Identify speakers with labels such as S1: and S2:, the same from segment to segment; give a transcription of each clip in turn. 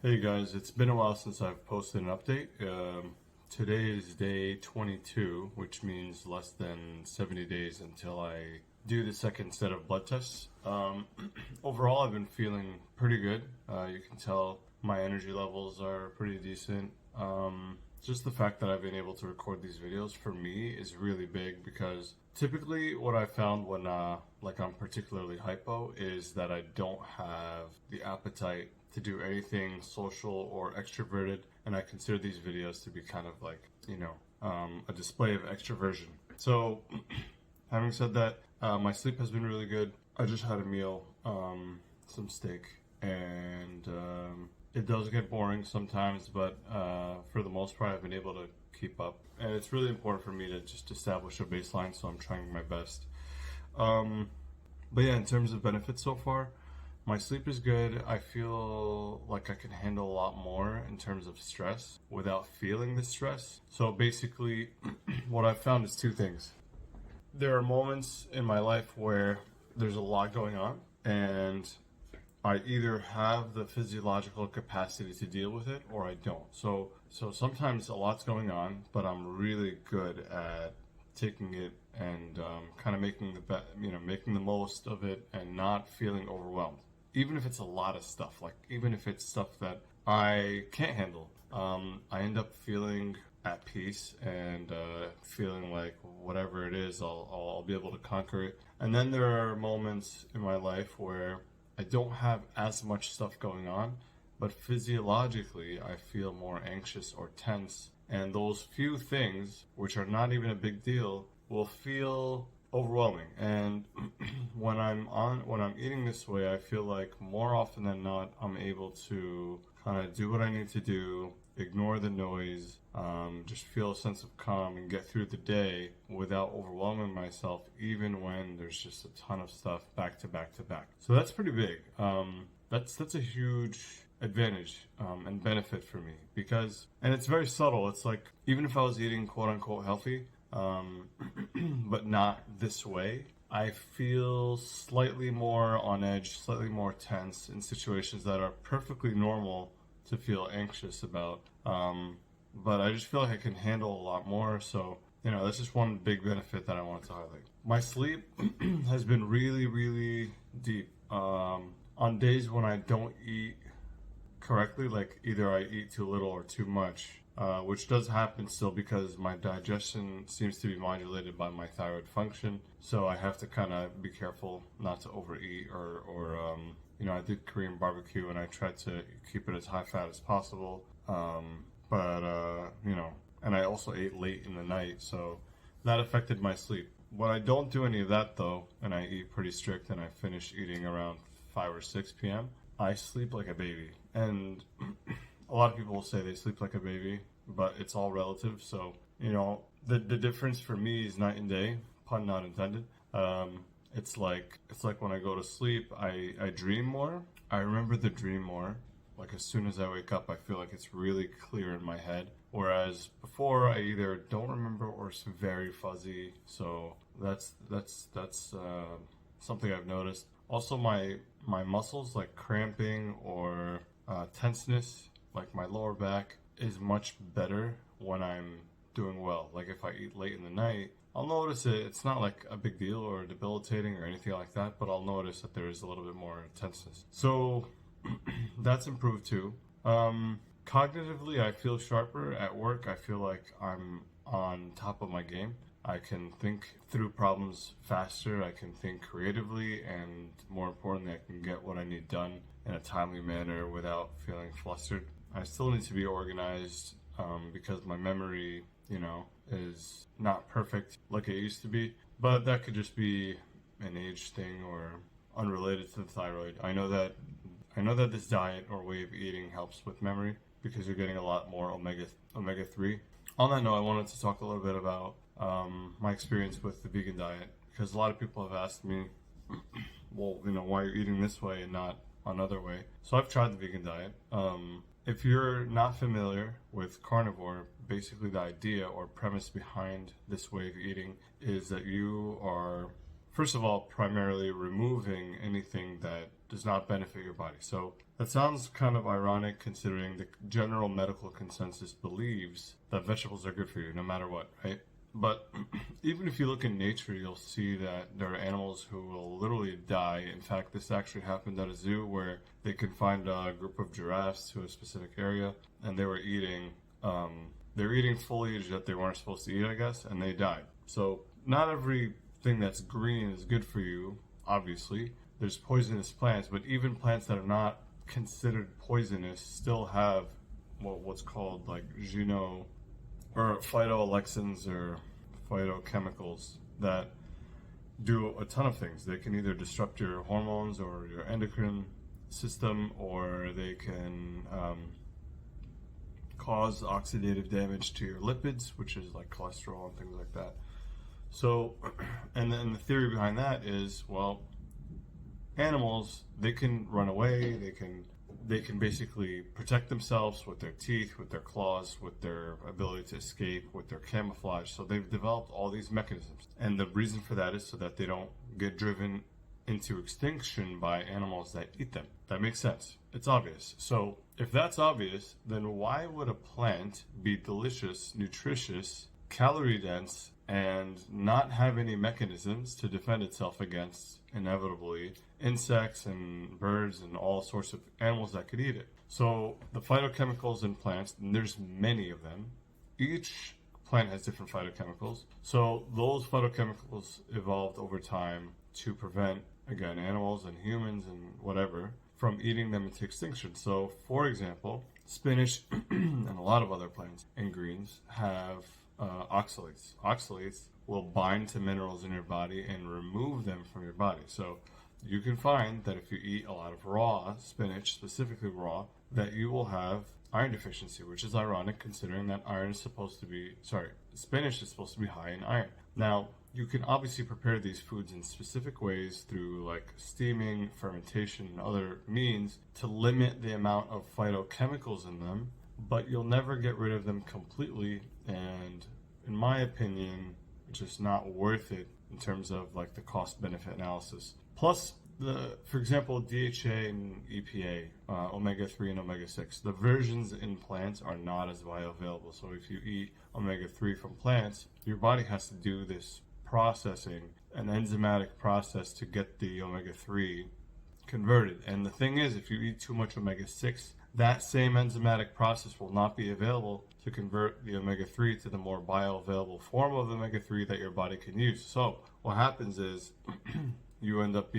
S1: Hey guys, it's been a while since I've posted an update. Today is day 22, which means less than 70 days until I do the second set of blood tests. Overall, I've been feeling pretty good. You can tell my energy levels are pretty decent. Just the fact that I've been able to record these videos for me is really big because typically what I found when I'm particularly hypo is that I don't have the appetite to do anything social or extroverted, and I consider these videos to be kind of like, a display of extroversion. So, having said that, my sleep has been really good. I just had a meal, some steak, and it does get boring sometimes, but for the most part, I've been able to keep up. And it's really important for me to just establish a baseline, so I'm trying my best. But yeah, in terms of benefits so far, my sleep is good. I feel like I can handle a lot more in terms of stress without feeling the stress. So basically, what I've found is two things. There are moments in my life where there's a lot going on, and I either have the physiological capacity to deal with it or I don't. So sometimes a lot's going on, but I'm really good at taking it and kind of making the most of it and not feeling overwhelmed. Even if it's a lot of stuff, like even if it's stuff that I can't handle, I end up feeling at peace and feeling like whatever it is, I'll be able to conquer it. And then there are moments in my life where I don't have as much stuff going on, but physiologically I feel more anxious or tense. And those few things, which are not even a big deal, will feel overwhelming. And when I'm eating this way, I feel like more often than not I'm able to kind of do what I need to do, ignore the noise, just feel a sense of calm and get through the day without overwhelming myself, even when there's just a ton of stuff back to back to back. So that's pretty big. That's a huge advantage and benefit for me and it's very subtle. It's like even if I was eating quote unquote healthy, but not this way, I feel slightly more on edge, slightly more tense in situations that are perfectly normal to feel anxious about. But I just feel like I can handle a lot more. So, that's just one big benefit that I wanted to highlight. My sleep has been really, really deep. On days when I don't eat correctly, like either I eat too little or too much, which does happen still because my digestion seems to be modulated by my thyroid function. So I have to kind of be careful not to overeat or I did Korean barbecue and I tried to keep it as high fat as possible. And I also ate late in the night, so that affected my sleep. When I don't do any of that though, and I eat pretty strict and I finish eating around 5 or 6 p.m., I sleep like a baby. And a lot of people will say they sleep like a baby, but it's all relative. So, the difference for me is night and day, pun not intended. It's like when I go to sleep, I dream more. I remember the dream more. Like as soon as I wake up, I feel like it's really clear in my head. Whereas before, I either don't remember or it's very fuzzy. So that's something I've noticed. Also, my muscles, like cramping or tenseness, like my lower back, is much better when I'm doing well. Like if I eat late in the night, I'll notice it. It's not like a big deal or debilitating or anything like that, but I'll notice that there is a little bit more tenseness. So that's improved too. Cognitively, I feel sharper at work. I feel like I'm on top of my game. I can think through problems faster. I can think creatively, and more importantly, I can get what I need done in a timely manner without feeling flustered. I still need to be organized because my memory, is not perfect like it used to be. But that could just be an age thing or unrelated to the thyroid. I know that this diet or way of eating helps with memory because you're getting a lot more omega-3. On that note, I wanted to talk a little bit about my experience with the vegan diet, because a lot of people have asked me, well, why you're eating this way and not another way. So I've tried the vegan diet. If you're not familiar with carnivore, basically the idea or premise behind this way of eating is that you are, first of all, primarily removing anything that does not benefit your body. So That sounds kind of ironic considering the general medical consensus believes that vegetables are good for you no matter what, right? But even if you look in nature, you'll see that there are animals who will literally die. In fact, this actually happened at a zoo where they confined a group of giraffes to a specific area, and they were eating foliage that they weren't supposed to eat, I guess, and they died. So not everything that's green is good for you, obviously. There's poisonous plants, but even plants that are not considered poisonous still have what's called like or phytoalexins or phytochemicals that do a ton of things. They can either disrupt your hormones or your endocrine system, or they can cause oxidative damage to your lipids, which is like cholesterol and things like that. So, and then the theory behind that is, well, animals, they can run away, they can basically protect themselves with their teeth, with their claws, with their ability to escape, with their camouflage. So they've developed all these mechanisms. And the reason for that is so that they don't get driven into extinction by animals that eat them. That makes sense. It's obvious. So if that's obvious, then why would a plant be delicious, nutritious, calorie dense, and not have any mechanisms to defend itself against, inevitably, insects and birds and all sorts of animals that could eat it? So the phytochemicals in plants, and there's many of them. Each plant has different phytochemicals. So those phytochemicals evolved over time to prevent, again, animals and humans and whatever from eating them into extinction. So, for example, spinach and a lot of other plants and greens have oxalates. Oxalates will bind to minerals in your body and remove them from your body. So you can find that if you eat a lot of raw spinach, specifically raw, that you will have iron deficiency, which is ironic considering that spinach is supposed to be high in iron. Now, you can obviously prepare these foods in specific ways through like steaming, fermentation, and other means to limit the amount of phytochemicals in them, but you'll never get rid of them completely, and in my opinion, it's just not worth it in terms of like the cost-benefit analysis. Plus, for example, DHA and EPA, omega-3 and omega-6, the versions in plants are not as bioavailable. So if you eat omega-3 from plants, your body has to do this processing, an enzymatic process to get the omega-3 converted. And the thing is, if you eat too much omega-6, that same enzymatic process will not be available to convert the omega-3 to the more bioavailable form of omega-3 that your body can use. So what happens is you end up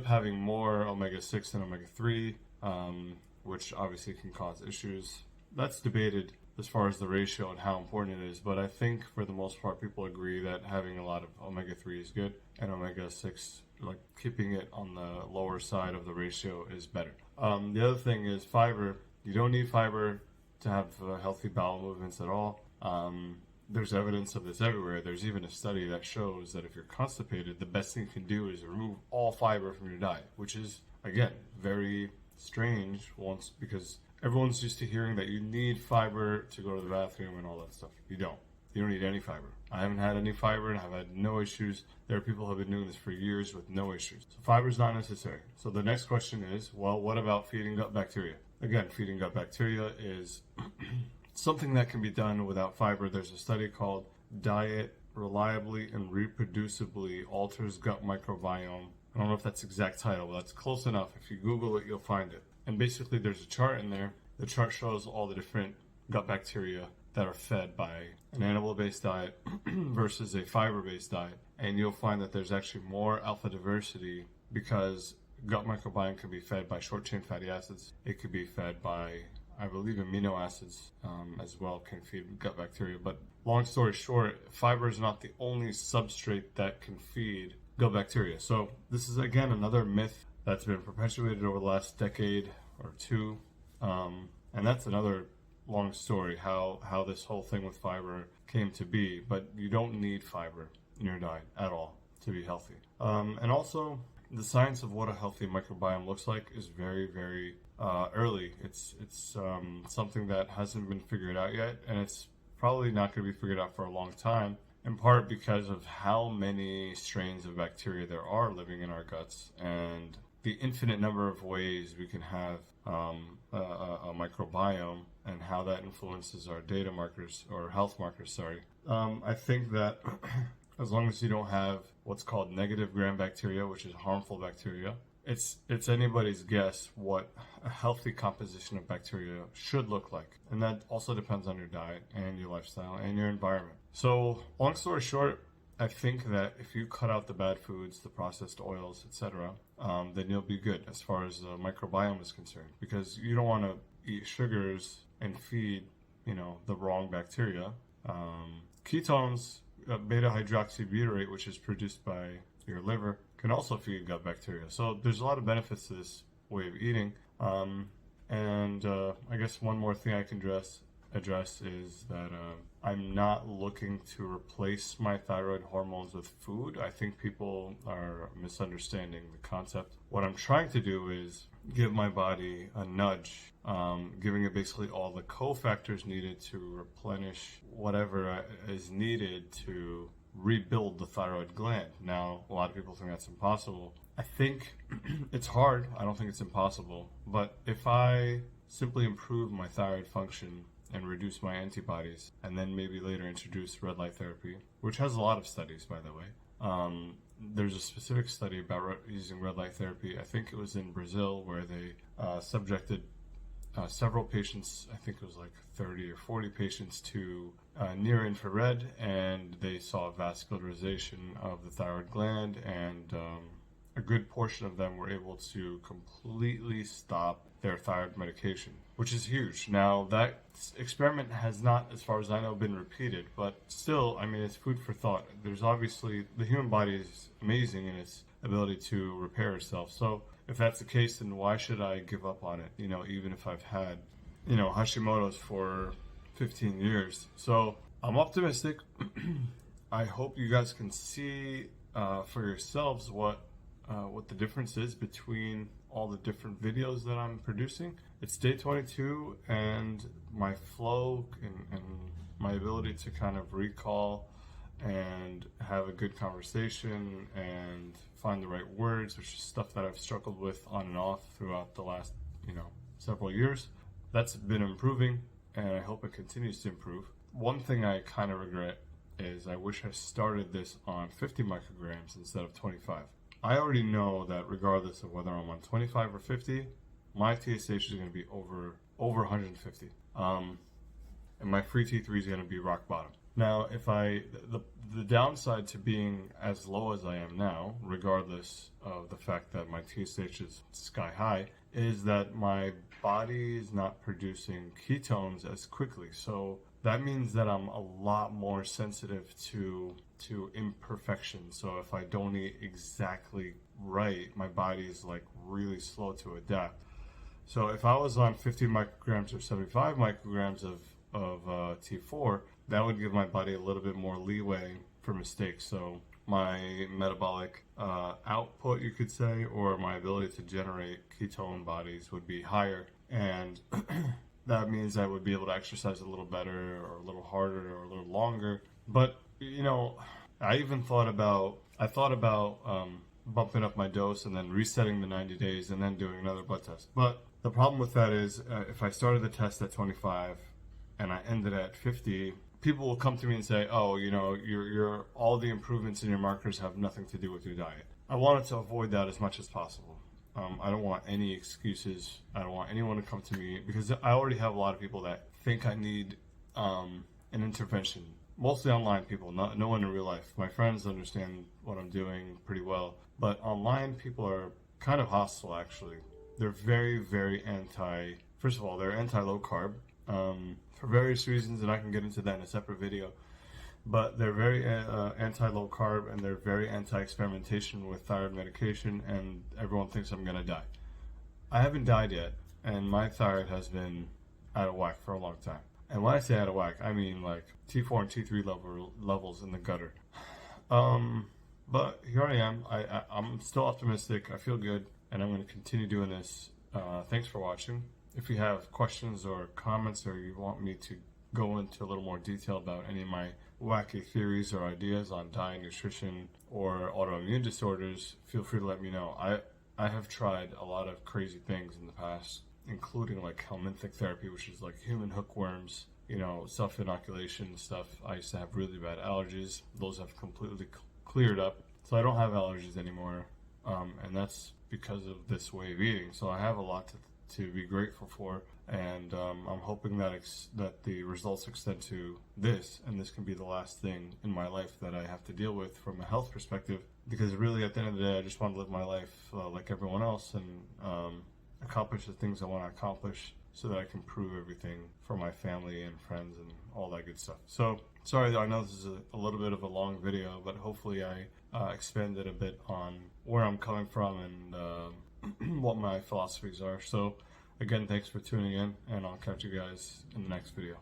S1: having more omega-6 than omega-3, which obviously can cause issues. That's debated as far as the ratio and how important it is, but I think for the most part people agree that having a lot of omega-3 is good, and omega-6, like keeping it on the lower side of the ratio, is better. The other thing is fiber. You don't need fiber to have healthy bowel movements at all. There's evidence of this everywhere. There's even a study that shows that if you're constipated, the best thing you can do is remove all fiber from your diet, which is, again, very strange because everyone's used to hearing that you need fiber to go to the bathroom and all that stuff. You don't. You don't need any fiber. I haven't had any fiber and I've had no issues. There are people who have been doing this for years with no issues. So fiber is not necessary. So the next question is, well, what about feeding gut bacteria? Again, feeding gut bacteria is something that can be done without fiber. There's a study called Diet Reliably and Reproducibly Alters Gut Microbiome. I don't know if that's the exact title, but that's close enough. If you Google it, you'll find it. And basically there's a chart in there. The chart shows all the different gut bacteria that are fed by an animal-based diet versus a fiber-based diet. And you'll find that there's actually more alpha diversity because gut microbiome can be fed by short-chain fatty acids. It could be fed by, I believe, amino acids as well can feed gut bacteria. But long story short, fiber is not the only substrate that can feed gut bacteria. So this is, again, another myth that's been perpetuated over the last decade or two. And that's another long story, how this whole thing with fiber came to be. But you don't need fiber in your diet at all to be healthy. And also, the science of what a healthy microbiome looks like is very, very early. It's something that hasn't been figured out yet, and it's probably not going to be figured out for a long time, in part because of how many strains of bacteria there are living in our guts and the infinite number of ways we can have a microbiome and how that influences our data markers or health markers. Sorry. I think that as long as you don't have what's called negative gram bacteria, which is harmful bacteria, it's anybody's guess what a healthy composition of bacteria should look like. And that also depends on your diet and your lifestyle and your environment. So long story short, I think that if you cut out the bad foods, the processed oils, etc., then you'll be good as far as the microbiome is concerned, because you don't want to eat sugars and feed, the wrong bacteria. Ketones, beta hydroxybutyrate, which is produced by your liver, can also feed gut bacteria. So there's a lot of benefits to this way of eating. And I guess one more thing I can address is that I'm not looking to replace my thyroid hormones with food. I think people are misunderstanding the concept. What I'm trying to do is give my body a nudge, giving it basically all the cofactors needed to replenish whatever is needed to rebuild the thyroid gland. Now, a lot of people think that's impossible. I think it's hard. I don't think it's impossible. But if I simply improve my thyroid function and reduce my antibodies, and then maybe later introduce red light therapy, which has a lot of studies, by the way. There's a specific study about using red light therapy. I think it was in Brazil, where they subjected several patients, I think it was like 30 or 40 patients, to near infrared, and they saw vascularization of the thyroid gland, and a good portion of them were able to completely stop their thyroid medication, which is huge. Now, that experiment has not, as far as I know, been repeated, but still, I mean, it's food for thought. There's obviously, the human body is amazing in its ability to repair itself. So if that's the case, then why should I give up on it? Even if I've had, Hashimoto's for 15 years. So I'm optimistic. I hope you guys can see for yourselves what the difference is between all the different videos that I'm producing. It's day 22, and my flow and my ability to kind of recall and have a good conversation and find the right words, which is stuff that I've struggled with on and off throughout the last, several years. That's been improving, and I hope it continues to improve. One thing I kind of regret is I wish I started this on 50 micrograms instead of 25. I already know that regardless of whether I'm on 25 or 50, my TSH is going to be over 150. And my free T3 is going to be rock bottom. Now, the downside to being as low as I am now, regardless of the fact that my TSH is sky high, is that my body is not producing ketones as quickly. So that means that I'm a lot more sensitive to imperfection. So if I don't eat exactly right, my body is like really slow to adapt. So if I was on 50 micrograms or 75 micrograms of T4, that would give my body a little bit more leeway for mistakes. So my metabolic output, you could say, or my ability to generate ketone bodies would be higher. And that means I would be able to exercise a little better or a little harder or a little longer. But, I even thought about bumping up my dose and then resetting the 90 days and then doing another blood test. But the problem with that is if I started the test at 25 and I ended at 50, people will come to me and say, oh, your all the improvements in your markers have nothing to do with your diet. I wanted to avoid that as much as possible. I don't want any excuses. I don't want anyone to come to me, because I already have a lot of people that think I need an intervention. Mostly online people, no one in real life. My friends understand what I'm doing pretty well, but online people are kind of hostile, actually. They're very, very first of all, they're anti-low carb for various reasons, and I can get into that in a separate video. But they're very anti-low carb, and they're very anti-experimentation with thyroid medication, and everyone thinks I'm going to die. I haven't died yet, and my thyroid has been out of whack for a long time. And when I say out of whack, I mean like T4 and T3 levels in the gutter. But here I am. I'm still optimistic. I feel good, and I'm going to continue doing this. Thanks for watching. If you have questions or comments, or you want me to go into a little more detail about any of my wacky theories or ideas on diet, nutrition, or autoimmune disorders, feel free to let me know. I have tried a lot of crazy things in the past, including like helminthic therapy, which is like human hookworms, you know, self-inoculation stuff. I used to have really bad allergies. Those have completely cleared up. So I don't have allergies anymore. And that's because of this way of eating. So I have a lot to be grateful for. And I'm hoping that that the results extend to this, and this can be the last thing in my life that I have to deal with from a health perspective. Because really, at the end of the day, I just want to live my life like everyone else, and accomplish the things I want to accomplish, so that I can prove everything for my family and friends and all that good stuff. So sorry, I know this is a little bit of a long video, but hopefully I expanded a bit on where I'm coming from and what my philosophies are. So again, thanks for tuning in, and I'll catch you guys in the next video.